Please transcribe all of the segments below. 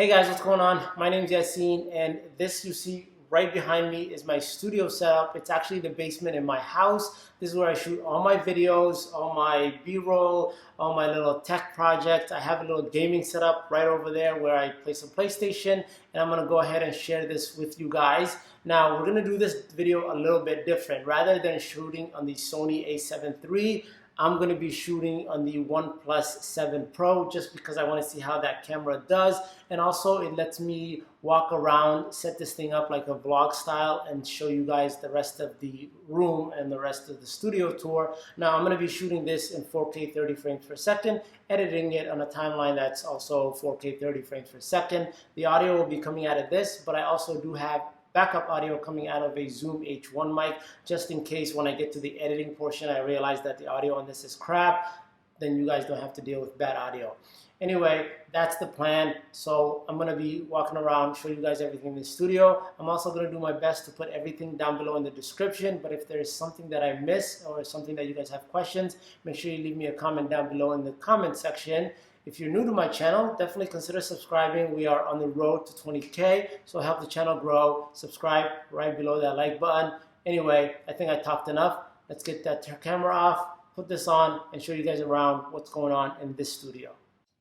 Hey guys, what's going on? My name is Yassine, and this you see right behind me is my studio setup. It's actually the basement in my house. This is where I shoot all my videos, all my B-roll, all my little tech projects. I have a little gaming setup right over there where I play some PlayStation, and I'm gonna go ahead and share this with you guys. Now, we're gonna do this video a little bit different. Rather than shooting on the Sony a7 III, I'm going to be shooting on the Oneplus 7 Pro just because I want to see how that camera does, and also it lets me walk around, set this thing up like a vlog style and show you guys the rest of the room and the rest of the studio tour. Now I'm going to be shooting this in 4K 30 frames per second, editing it on a timeline that's also 4K 30 frames per second. The audio will be coming out of this, but I also do have backup audio coming out of a Zoom H1 mic, just in case when I get to the editing portion I realize that the audio on this is crap, then you guys don't have to deal with bad audio. Anyway, that's the plan. So I'm gonna be walking around, show you guys everything in the studio. I'm also gonna do my best to put everything down below in the description, but if there's something that I miss or something that you guys have questions, make sure you leave me a comment down below in the comment section. If you're new to my channel, definitely consider subscribing. We are on the road to 20K, so help the channel grow. Subscribe right below that like button. Anyway, I think I talked enough. Let's get that camera off, put this on, and show you guys around what's going on in this studio.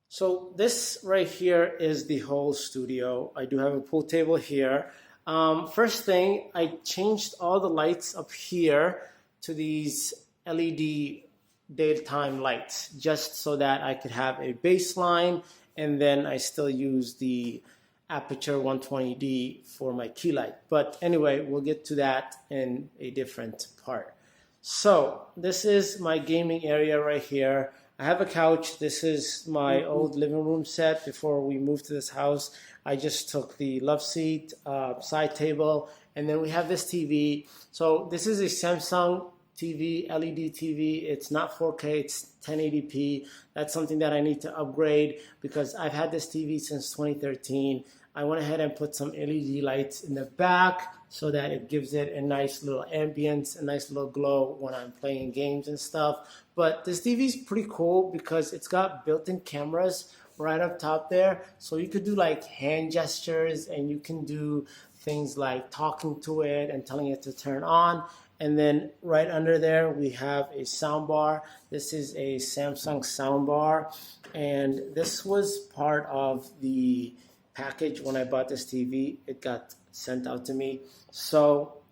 So this right here is the whole studio. I do have a pool table here. First thing, I changed all the lights up here to these LED daytime lights just so that I could have a baseline, and then I still use the aperture 120D for my key light. But anyway, we'll get to that in a different part. So this is my gaming area right here. I have a couch. This is my old living room set before we moved to this house. I just took the love seat, side table, and then we have this TV. So this is a Samsung TV, LED TV. It's not 4K, it's 1080p. That's something that I need to upgrade because I've had this TV since 2013. I went ahead and put some LED lights in the back so that it gives it a nice little ambience, a nice little glow when I'm playing games and stuff. But this TV is pretty cool because it's got built-in cameras right up top there. So you could do like hand gestures, and you can do things like talking to it and telling it to turn on. And then right under there, we have a sound bar. This is a Samsung sound bar. And this was part of the package when I bought this TV. It got sent out to me. So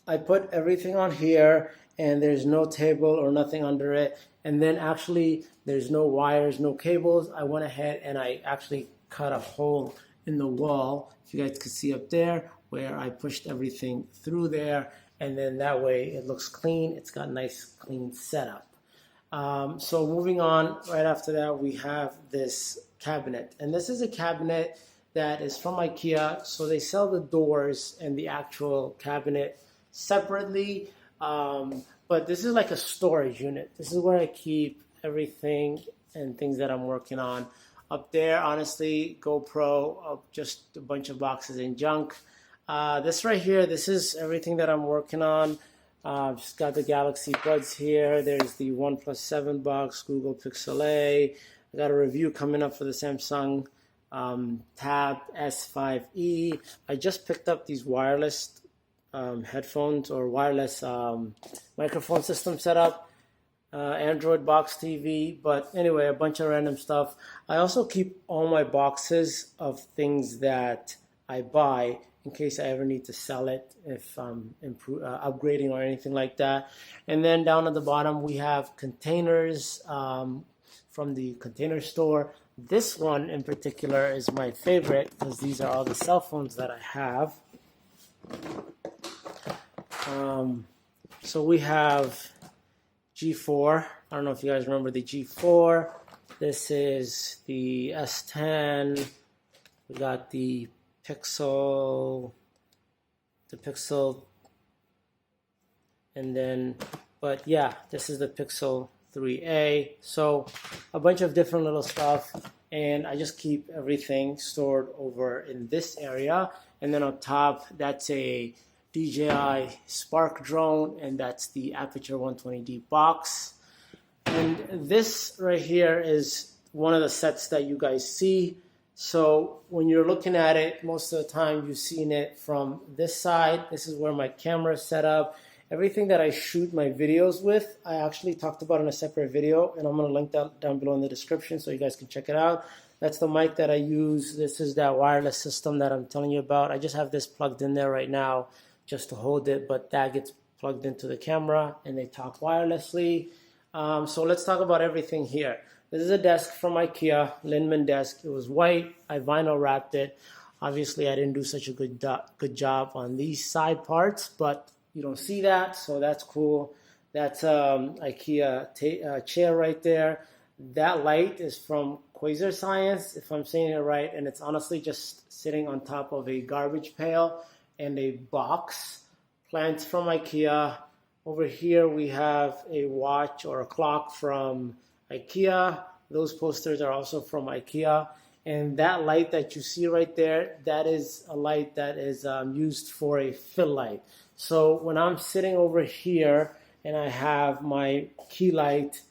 I put everything on here, and there's no table or nothing under it. And then actually, there's no wires, no cables. I went ahead and I actually cut a hole in the wall, if you guys could see up there, where I pushed everything through there. And then that way it looks clean. It's got a nice clean setup. So moving on, right after that we have this cabinet. And this is a cabinet that is from IKEA. So they sell the doors and the actual cabinet separately. But this is like a storage unit. This is where I keep everything and things that I'm working on. Up there, honestly, GoPro, just a bunch of boxes and junk. This right here, this is everything that I'm working on. Just got the Galaxy Buds here. There's the OnePlus 7 box, Google Pixel A. I got a review coming up for the Samsung Tab S5e. I just picked up these wireless headphones or wireless microphone system setup. Android box TV, but anyway, a bunch of random stuff. I also keep all my boxes of things that I buy in case I ever need to sell it if I'm upgrading or anything like that. And then down at the bottom we have containers from the container store. This one in particular is my favorite because these are all the cell phones that I have. So we have G4. I don't know if you guys remember the G4. This is the S10. We got the Pixel, and then, but yeah, this is the Pixel 3a. So a bunch of different little stuff, and I just keep everything stored over in this area. And then on top, that's a DJI Spark drone, and that's the Aperture 120D box. And this right here is one of the sets that you guys see. So when you're looking at it, most of the time you've seen it from this side. This is where my camera is set up. Everything that I shoot my videos with, I actually talked about in a separate video, and I'm going to link that down below in the description so you guys can check it out. That's the mic that I use. This is that wireless system that I'm telling you about. I just have this plugged in there right now just to hold it, but that gets plugged into the camera and they talk wirelessly. So let's talk about everything here. This is a desk from IKEA, Lindemann desk. It was white. I vinyl wrapped it. Obviously, I didn't do such a good job on these side parts, but you don't see that, so that's cool. That's IKEA chair right there. That light is from Quasar Science, if I'm saying it right, and it's honestly just sitting on top of a garbage pail and a box. Plants from IKEA. Over here we have a watch or a clock from IKEA. Those posters are also from IKEA. And that light that you see right there, that is a light that is used for a fill light. So when I'm sitting over here and I have my key light,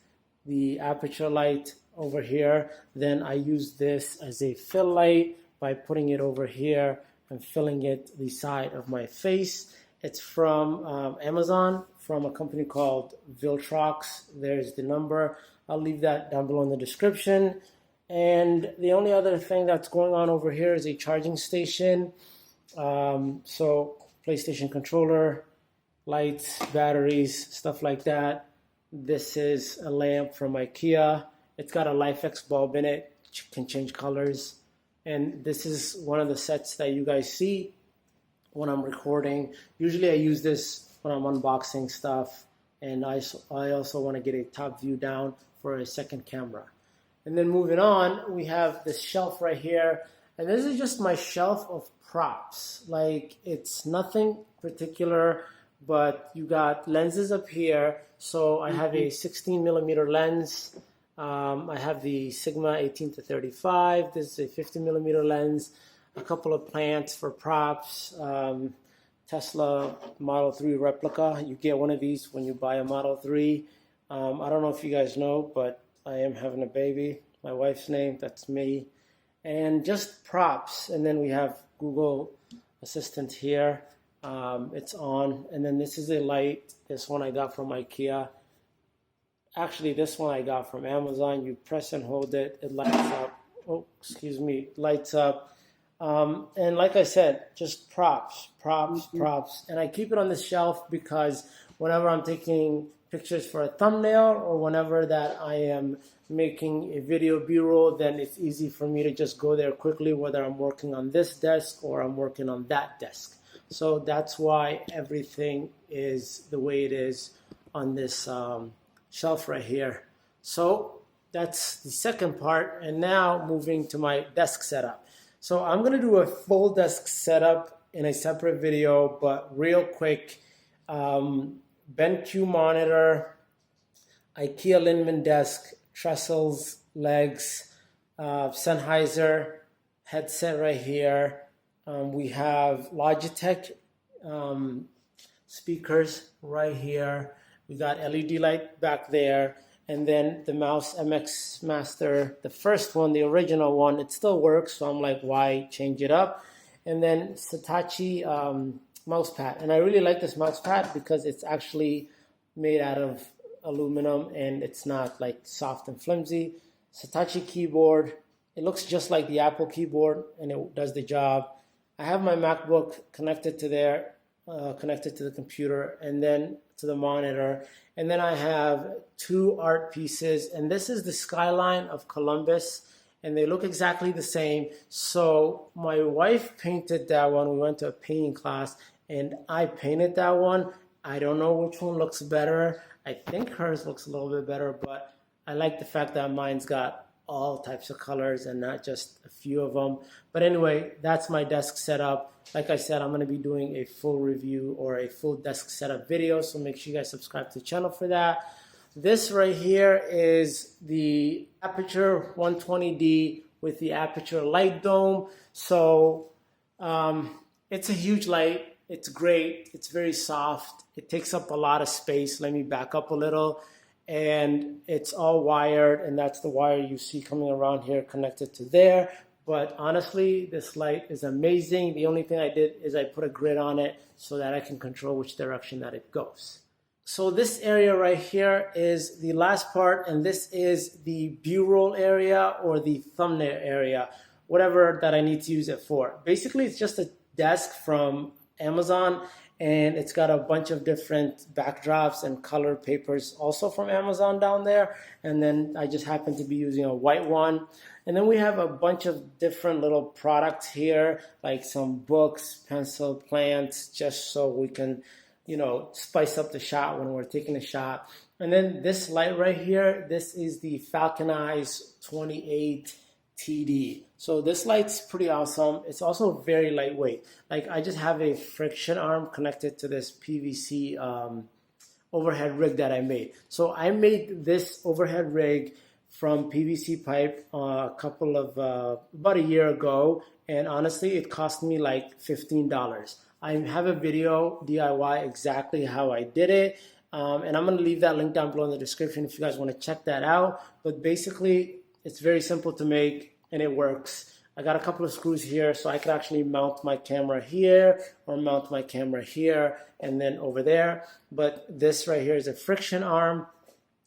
the aperture light over here, then I use this as a fill light by putting it over here and filling it the side of my face. It's from Amazon, from a company called Viltrox. There's the number. I'll leave that down below in the description. And the only other thing that's going on over here is a charging station. So PlayStation controller, lights, batteries, stuff like that. This is a lamp from IKEA. It's got a LifeX bulb in it. You can change colors. And this is one of the sets that you guys see when I'm recording. Usually I use this when I'm unboxing stuff. And I also want to get a top view down for a second camera. And then moving on, we have this shelf right here. And this is just my shelf of props. Like, it's nothing particular, but you got lenses up here. So I have a 16 millimeter lens. I have the Sigma 18-35. This is a 50 millimeter lens. A couple of plants for props. Tesla Model 3 replica. You get one of these when you buy a Model 3. I don't know if you guys know, but I am having a baby. My wife's name, that's me. And just props. And then we have Google Assistant here. It's on. And then this is a light. This one I got from IKEA. Actually, this one I got from Amazon. You press and hold it. It lights up. Oh, excuse me. Lights up. And like I said, just props. And I keep it on the shelf because whenever I'm taking pictures for a thumbnail or whenever that I am making a video B-roll, then it's easy for me to just go there quickly, whether I'm working on this desk or I'm working on that desk. So that's why everything is the way it is on this shelf right here. So that's the second part. And now moving to my desk setup. So I'm going to do a full desk setup in a separate video, but real quick. BenQ monitor, IKEA Lindemann desk, trestles, legs, Sennheiser headset right here. We have Logitech speakers right here. We got LED light back there. And then the mouse MX Master, the first one, the original one, it still works. So I'm like, why change it up? And then Hitachi mouse pad. And I really like this mouse pad because it's actually made out of aluminum and it's not like soft and flimsy. Hitachi keyboard. It looks just like the Apple keyboard and it does the job. I have my MacBook connected to there, connected to the computer and then to the monitor. And then I have two art pieces, and this is the skyline of Columbus, and they look exactly the same. So my wife painted that one. We went to a painting class, and I painted that one. I don't know which one looks better. I think hers looks a little bit better, but I like the fact that mine's got all types of colors and not just a few of them. But anyway, that's my desk setup. Like I said, I'm going to be doing a full review or a full desk setup video, so make sure you guys subscribe to the channel for that. This right here is the Aperture 120D with the Aperture light dome. So it's a huge light. It's great. It's very soft. It takes up a lot of space. Let me back up a little. And it's all wired, and that's the wire you see coming around here connected to there. But honestly, this light is amazing. The only thing I did is I put a grid on it so that I can control which direction that it goes. So this area right here is the last part, and this is the B-roll area or the thumbnail area, whatever that I need to use it for. Basically, it's just a desk from Amazon, and it's got a bunch of different backdrops and colored papers also from Amazon down there. And then I just happen to be using a white one. And then we have a bunch of different little products here, like some books, pencil, plants, just so we can, you know, spice up the shot when we're taking a shot. And then this light right here, this is the Falcon Eyes 28 TD. So this light's pretty awesome. It's also very lightweight. Like, I just have a friction arm connected to this PVC overhead rig that I made. So I made this overhead rig from PVC pipe about a year ago, and honestly it cost me like $15. I have a video DIY exactly how I did it, and I'm going to leave that link down below in the description if you guys want to check that out. But basically it's very simple to make and it works. I got a couple of screws here so I could actually mount my camera here or mount my camera here and then over there. But this right here is a friction arm,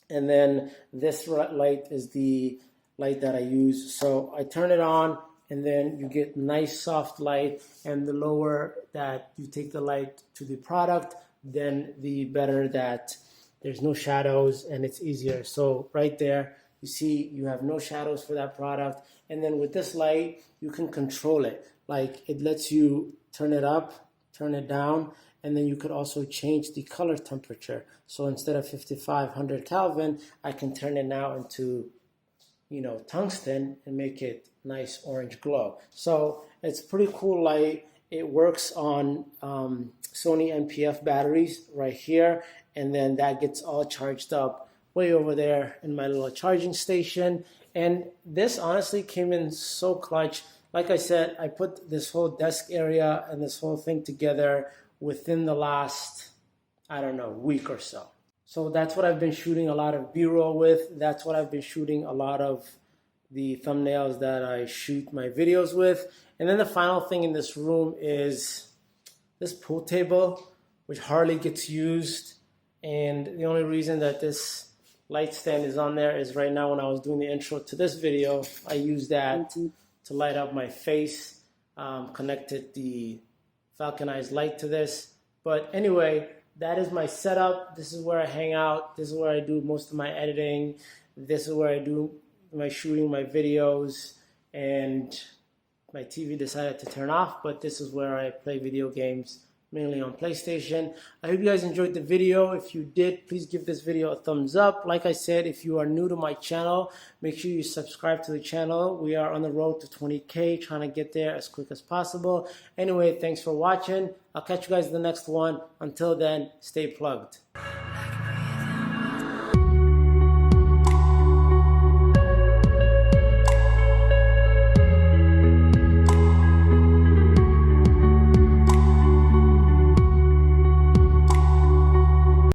and then this light is the light that I use. So I turn it on, and then you get nice soft light, and the lower that you take the light to the product, then the better that there's no shadows and it's easier. So right there, you see you have no shadows for that product. And then with this light, you can control it. Like, it lets you turn it up, turn it down, and then you could also change the color temperature. So instead of 5500 Kelvin, I can turn it now into, you know, tungsten and make it nice orange glow. So it's pretty cool light. It works on Sony NPF batteries right here, and then that gets all charged up way over there in my little charging station. And this honestly came in so clutch. Like I said, I put this whole desk area and this whole thing together within the last, I don't know, week or so. So that's what I've been shooting a lot of B-roll with. That's what I've been shooting a lot of the thumbnails that I shoot my videos with. And then the final thing in this room is this pool table, which hardly gets used. And the only reason that this light stand is on there is right now when I was doing the intro to this video, I used that to light up my face, connected the Falcon Eyes light to this. But anyway, that is my setup. This is where I hang out. This is where I do most of my editing. This is where I do my shooting, my videos, and my TV decided to turn off, but this is where I play video games, mainly on PlayStation. I hope you guys enjoyed the video. If you did, please give this video a thumbs up. Like I said, if you are new to my channel, make sure you subscribe to the channel. We are on the road to 20K, trying to get there as quick as possible. Anyway, thanks for watching. I'll catch you guys in the next one. Until then, stay plugged.